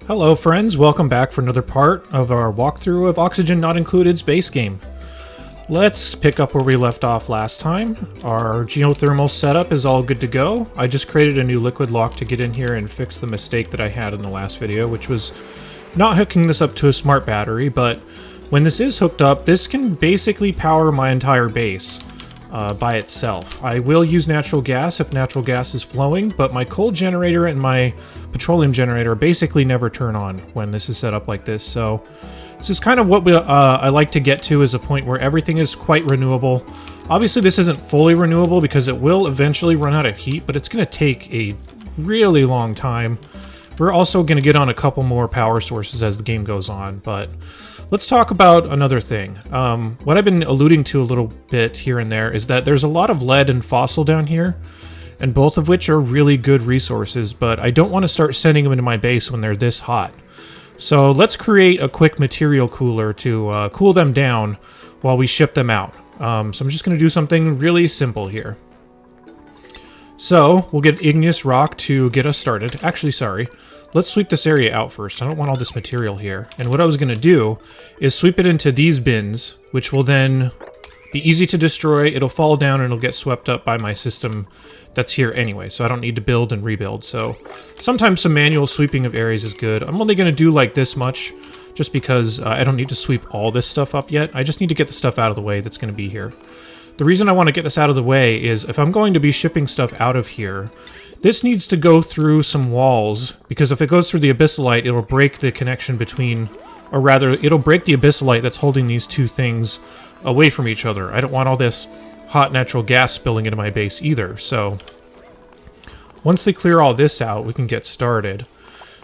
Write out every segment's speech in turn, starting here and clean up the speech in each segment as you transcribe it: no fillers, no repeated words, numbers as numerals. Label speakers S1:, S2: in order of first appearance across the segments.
S1: Hello friends, welcome back for another part of our walkthrough of Oxygen Not Included's base game. Let's pick up where we left off last time. Our geothermal setup is all good to go. I just created a new liquid lock to get in here and fix the mistake that I had in the last video, which was not hooking this up to a smart battery, but when this is hooked up, this can basically power my entire base by itself. I will use natural gas if natural gas is flowing, but my coal generator and my petroleum generator basically never turn on when this is set up like this. So this is kind of what I like to get to, is a point where everything is quite renewable. Obviously this isn't fully renewable because it will eventually run out of heat, but it's going to take a really long time. We're also going to get on a couple more power sources as the game goes on, but let's talk about another thing. What I've been alluding to a little bit here and there is that there's a lot of lead and fossil down here, and both of which are really good resources, but I don't want to start sending them into my base when they're this hot. So let's create a quick material cooler to cool them down while we ship them out. So I'm just going to do something really simple here. So we'll get igneous rock to get us started. Actually, sorry. Let's sweep this area out first. I don't want all this material here. And what I was going to do is sweep it into these bins, which will then be easy to destroy. It'll fall down and it'll get swept up by my system that's here anyway, so I don't need to build and rebuild. So sometimes some manual sweeping of areas is good. I'm only going to do like this much just because I don't need to sweep all this stuff up yet. I just need to get the stuff out of the way that's going to be here. The reason I want to get this out of the way is if I'm going to be shipping stuff out of here, this needs to go through some walls, because if it goes through the abyssalite, it'll break the connection between, or rather, it'll break the abyssalite that's holding these two things away from each other. I don't want all this hot natural gas spilling into my base either, so once they clear all this out, we can get started.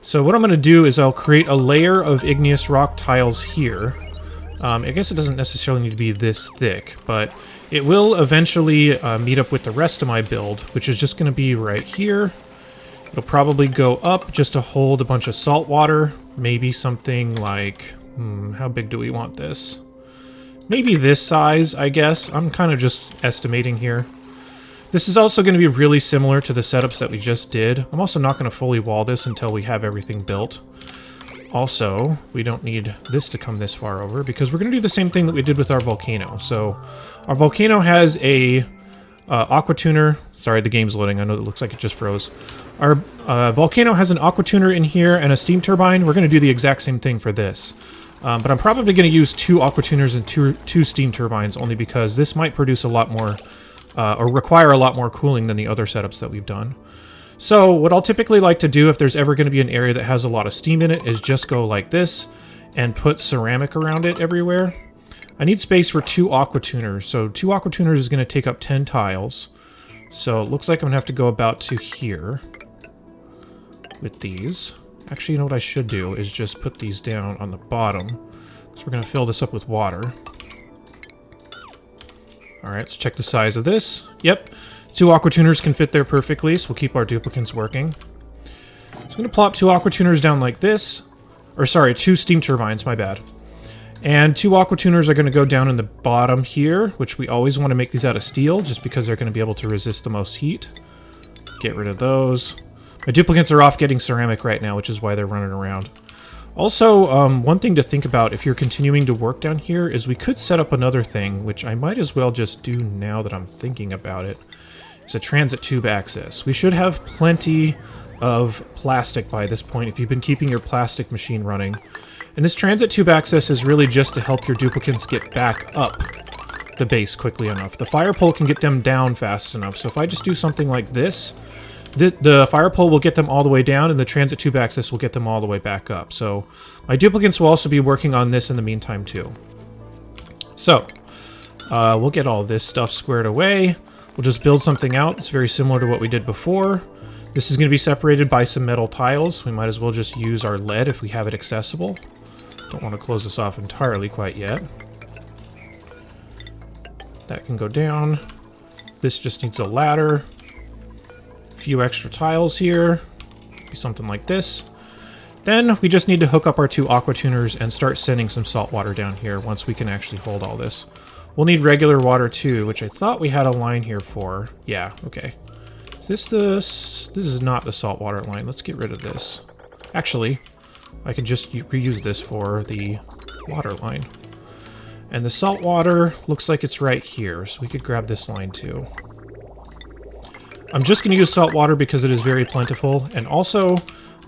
S1: So what I'm going to do is I'll create a layer of igneous rock tiles here. I guess it doesn't necessarily need to be this thick, but it will eventually meet up with the rest of my build, which is just going to be right here. It'll probably go up just to hold a bunch of salt water. Maybe something like, how big do we want this? Maybe this size, I guess. I'm kind of just estimating here. This is also going to be really similar to the setups that we just did. I'm also not going to fully wall this until we have everything built. Also, we don't need this to come this far over, because we're going to do the same thing that we did with our volcano. So, our volcano has a aqua tuner. Sorry, the game's loading. I know it looks like it just froze. Our volcano has an aqua tuner in here and a steam turbine. We're going to do the exact same thing for this. But I'm probably going to use 2 aqua tuners and two steam turbines, only because this might produce a lot more, or require a lot more cooling than the other setups that we've done. So what I'll typically like to do if there's ever going to be an area that has a lot of steam in it is just go like this and put ceramic around it everywhere. I need space for 2 aqua tuners, so 2 aqua tuners is going to take up 10 tiles. So it looks like I'm going to have to go about to here with these. Actually, you know what I should do is just put these down on the bottom, because we're going to fill this up with water. Alright, let's check the size of this. Yep, 2 aqua tuners can fit there perfectly, so we'll keep our duplicates working. So I'm going to plop 2 aqua tuners down like this. Or sorry, 2 steam turbines, my bad. And 2 aqua tuners are going to go down in the bottom here, which we always want to make these out of steel, just because they're going to be able to resist the most heat. Get rid of those. My duplicates are off getting ceramic right now, which is why they're running around. Also, one thing to think about if you're continuing to work down here is we could set up another thing, which I might as well just do now that I'm thinking about it. It's a transit tube access. We should have plenty of plastic by this point if you've been keeping your plastic machine running. And this transit tube access is really just to help your duplicates get back up the base quickly enough. The fire pole can get them down fast enough, so if I just do something like this, the fire pole will get them all the way down, and the transit tube access will get them all the way back up. So my duplicates will also be working on this in the meantime too. So we'll get all this stuff squared away. We'll just build something out that's very similar to what we did before. This is going to be separated by some metal tiles. We might as well just use our lead if we have it accessible. Don't want to close this off entirely quite yet. That can go down. This just needs a ladder. A few extra tiles here. Be something like this. Then we just need to hook up our 2 aqua tuners and start sending some salt water down here once we can actually hold all this. We'll need regular water too, which I thought we had a line here for. Yeah, okay. Is this is not the saltwater line. Let's get rid of this. Actually, I can just reuse this for the water line. And the salt water looks like it's right here, so we could grab this line too. I'm just going to use salt water because it is very plentiful, and also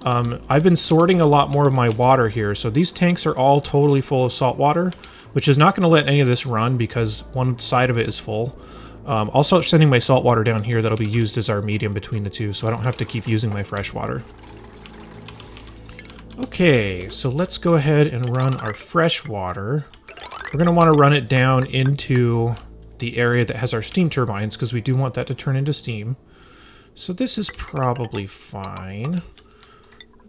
S1: I've been sorting a lot more of my water here, so these tanks are all totally full of salt water, which is not going to let any of this run because one side of it is full. Also sending my salt water down here that'll be used as our medium between the two, so I don't have to keep using my fresh water. Okay, so let's go ahead and run our fresh water. We're going to want to run it down into the area that has our steam turbines because we do want that to turn into steam. So this is probably fine.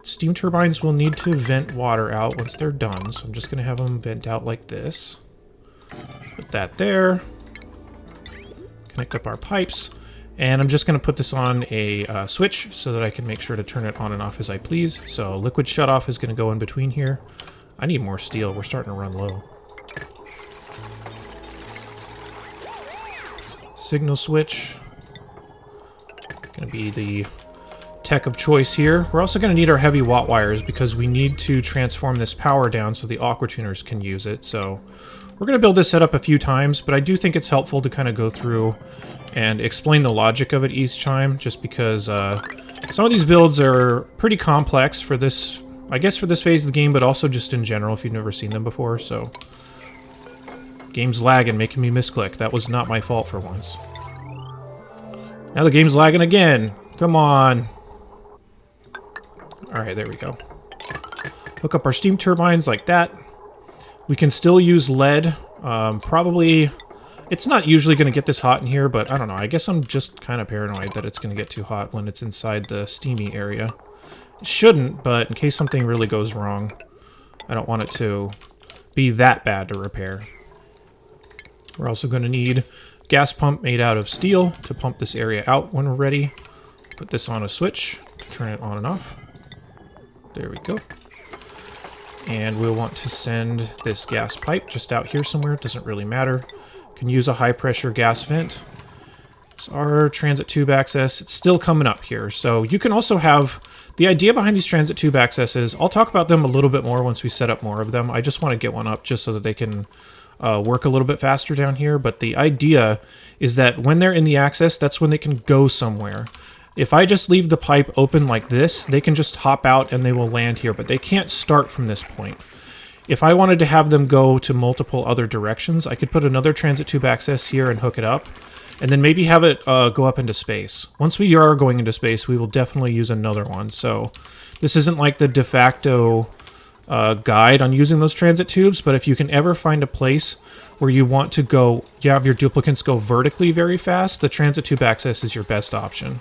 S1: Steam turbines will need to vent water out once they're done, so I'm just going to have them vent out like this. Put that there. Connect up our pipes. And I'm just going to put this on a switch so that I can make sure to turn it on and off as I please. So liquid shutoff is going to go in between here. I need more steel. We're starting to run low. Signal switch. Going to be the tech of choice here. We're also going to need our heavy watt wires because we need to transform this power down so the aqua tuners can use it. So we're going to build this setup a few times, but I do think it's helpful to kind of go through and explain the logic of it each time, just because some of these builds are pretty complex for this, I guess for this phase of the game, but also just in general if you've never seen them before. So game's lagging, making me misclick. That was not my fault for once. Now the game's lagging again. Come on. Alright, there we go. Hook up our steam turbines like that. We can still use lead. Probably... It's not usually going to get this hot in here, but I don't know. I guess I'm just kind of paranoid that it's going to get too hot when it's inside the steamy area. It shouldn't, but in case something really goes wrong, I don't want it to be that bad to repair. We're also going to need gas pump made out of steel to pump this area out when we're ready. Put this on a switch to turn it on and off. There we go. And we'll want to send this gas pipe just out here somewhere. It doesn't really matter. Can use a high pressure gas vent. It's our transit tube access. It's still coming up here. So you can also have the idea behind these transit tube accesses. I'll talk about them a little bit more once we set up more of them. I just want to get one up just so that they can work a little bit faster down here. But the idea is that when they're in the access, that's when they can go somewhere. If I just leave the pipe open like this, they can just hop out and they will land here, but they can't start from this point. If I wanted to have them go to multiple other directions, I could put another transit tube access here and hook it up, and then maybe have it go up into space. Once we are going into space, we will definitely use another one. So this isn't like the de facto guide on using those transit tubes, but if you can ever find a place where you want to go, you have your duplicates go vertically very fast, the transit tube access is your best option.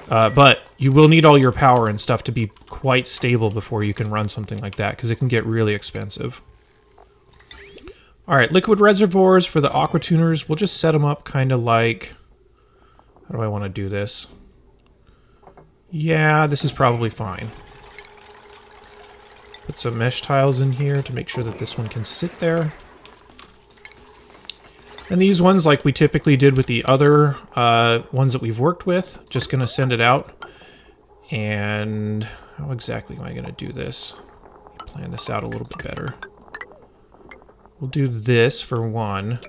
S1: But you will need all your power and stuff to be quite stable before you can run something like that, because it can get really expensive. Alright, liquid reservoirs for the aqua tuners. We'll just set them up kind of like... How do I want to do this? Yeah, this is probably fine. Put some mesh tiles in here to make sure that this one can sit there. And these ones, like we typically did with the other ones that we've worked with, just going to send it out. And how exactly am I going to do this? Plan this out a little bit better. We'll do this for one,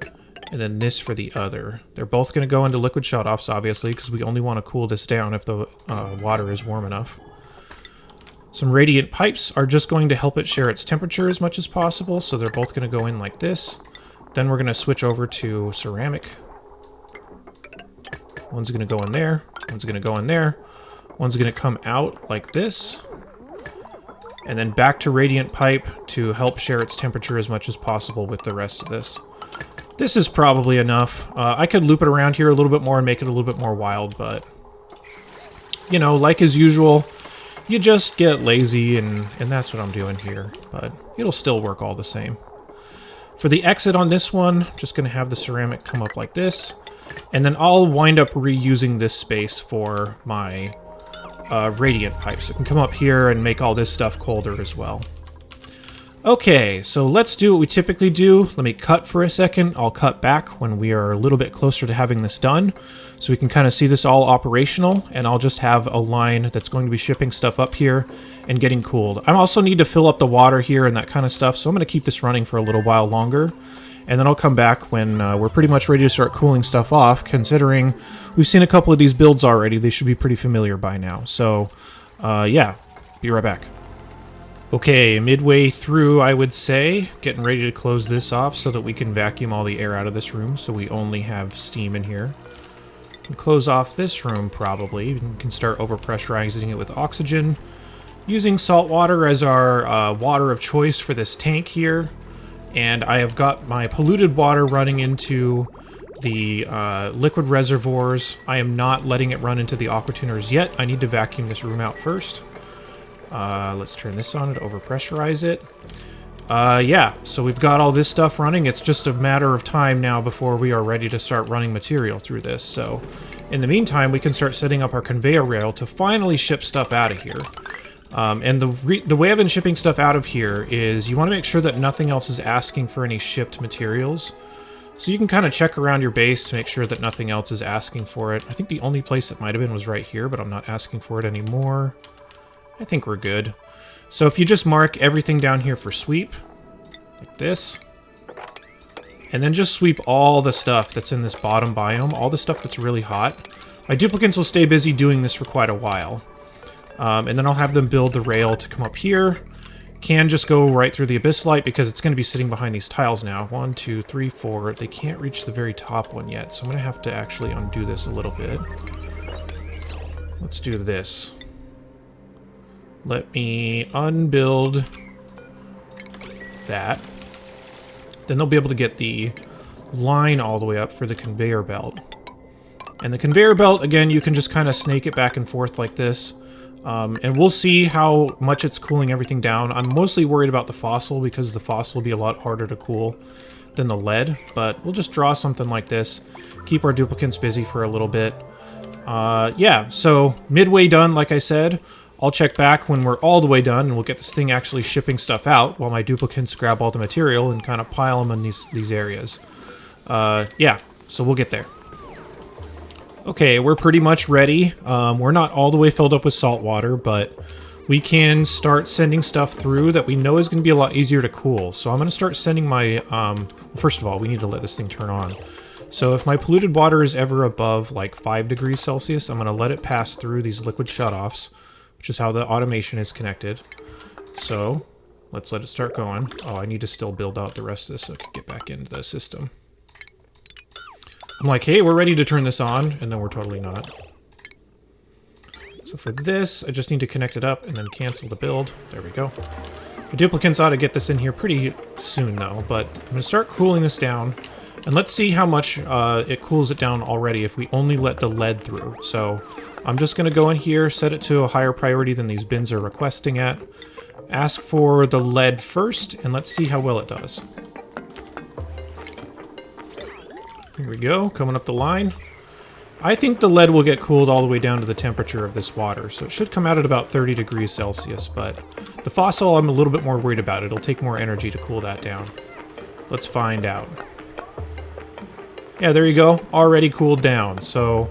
S1: and then this for the other. They're both going to go into liquid shutoffs, obviously, because we only want to cool this down if the water is warm enough. Some radiant pipes are just going to help it share its temperature as much as possible, so they're both going to go in like this. Then we're going to switch over to ceramic. One's going to go in there. One's going to go in there. One's going to come out like this. And then back to radiant pipe to help share its temperature as much as possible with the rest of this. This is probably enough. I could loop it around here a little bit more and make it a little bit more wild, but... You know, like as usual, you just get lazy, and that's what I'm doing here. But it'll still work all the same. For the exit on this one, I'm just going to have the ceramic come up like this. And then I'll wind up reusing this space for my radiant pipes. It can come up here and make all this stuff colder as well. Okay, so let's do what we typically do. Let me cut for a second. I'll cut back when we are a little bit closer to having this done, so we can kind of see this all operational, and I'll just have a line that's going to be shipping stuff up here and getting cooled. I also need to fill up the water here and that kind of stuff, so I'm going to keep this running for a little while longer, and then I'll come back when we're pretty much ready to start cooling stuff off. Considering we've seen a couple of these builds already, they should be pretty familiar by now. So, yeah, be right back. Okay, midway through, I would say, getting ready to close this off so that we can vacuum all the air out of this room, so we only have steam in here. And close off this room, probably. We can start overpressurizing it with oxygen, using salt water as our water of choice for this tank here. And I have got my polluted water running into the liquid reservoirs. I am not letting it run into the aqua tuners yet. I need to vacuum this room out first. Let's turn this on to overpressurize it. Yeah, so we've got all this stuff running. It's just a matter of time now before we are ready to start running material through this. So, in the meantime, we can start setting up our conveyor rail to finally ship stuff out of here. And the way I've been shipping stuff out of here is you want to make sure that nothing else is asking for any shipped materials. So you can kind of check around your base to make sure that nothing else is asking for it. I think the only place it might have been was right here, but I'm not asking for it anymore. I think we're good. So if you just mark everything down here for sweep, like this, and then just sweep all the stuff that's in this bottom biome, all the stuff that's really hot, my duplicants will stay busy doing this for quite a while. And then I'll have them build the rail to come up here. Can just go right through the abyssite because it's going to be sitting behind these tiles now. 1, 2, 3, 4. They can't reach the very top one yet, so I'm going to have to actually undo this a little bit. Let's do this. Let me unbuild that. Then they'll be able to get the line all the way up for the conveyor belt. And the conveyor belt, again, you can just kind of snake it back and forth like this. And we'll see how much it's cooling everything down. I'm mostly worried about the fossil because the fossil will be a lot harder to cool than the lead. But we'll just draw something like this. Keep our duplicants busy for a little bit. Yeah, so midway done, like I said. I'll check back when we're all the way done, and we'll get this thing actually shipping stuff out while my duplicants grab all the material and kind of pile them in these areas. Yeah, so we'll get there. Okay, we're pretty much ready. We're not all the way filled up with salt water, but we can start sending stuff through that we know is going to be a lot easier to cool. So I'm going to start sending my... well, first of all, we need to let this thing turn on. So if my polluted water is ever above like 5 degrees Celsius, I'm going to let it pass through these liquid shutoffs, which is how the automation is connected. So, let's let it start going. Oh, I need to still build out the rest of this so I can get back into the system. I'm like, hey, we're ready to turn this on, and then we're totally not. So for this, I just need to connect it up and then cancel the build. There we go. The duplicants ought to get this in here pretty soon, though, but I'm going to start cooling this down. And let's see how much it cools it down already if we only let the lead through. So I'm just going to go in here, set it to a higher priority than these bins are requesting at. Ask for the lead first, and let's see how well it does. Here we go, coming up the line. I think the lead will get cooled all the way down to the temperature of this water, so it should come out at about 30 degrees Celsius, but the fossil I'm a little bit more worried about. It'll take more energy to cool that down. Let's find out. Yeah, there you go. Already cooled down. So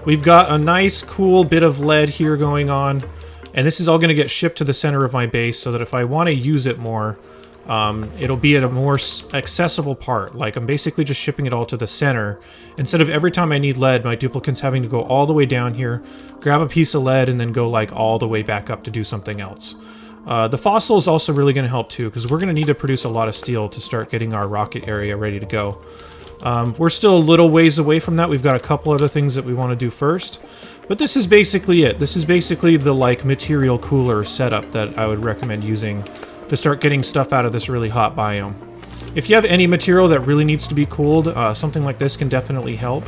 S1: we've got a nice, cool bit of lead here going on. And this is all going to get shipped to the center of my base so that if I want to use it more, it'll be at a more accessible part. Like, I'm basically just shipping it all to the center. Instead of every time I need lead, my duplicant's having to go all the way down here, grab a piece of lead, and then go, like, all the way back up to do something else. The fossil is also really going to help, too, because we're going to need to produce a lot of steel to start getting our rocket area ready to go. We're still a little ways away from that. We've got a couple other things that we want to do first. But this is basically it. This is basically the, like, material cooler setup that I would recommend using to start getting stuff out of this really hot biome. If you have any material that really needs to be cooled, something like this can definitely help.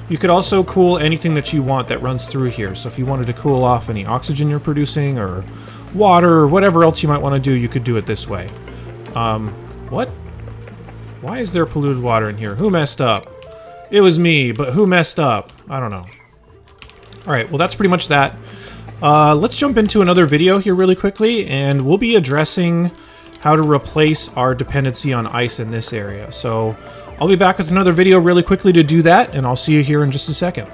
S1: You could also cool anything that you want that runs through here. So if you wanted to cool off any oxygen you're producing, or water, or whatever else you might want to do, you could do it this way. What? Why is there polluted water in here? Who messed up? It was me, but who messed up? I don't know. Alright, well that's pretty much that. Let's jump into another video here really quickly, and we'll be addressing how to replace our dependency on ice in this area. So I'll be back with another video really quickly to do that, and I'll see you here in just a second.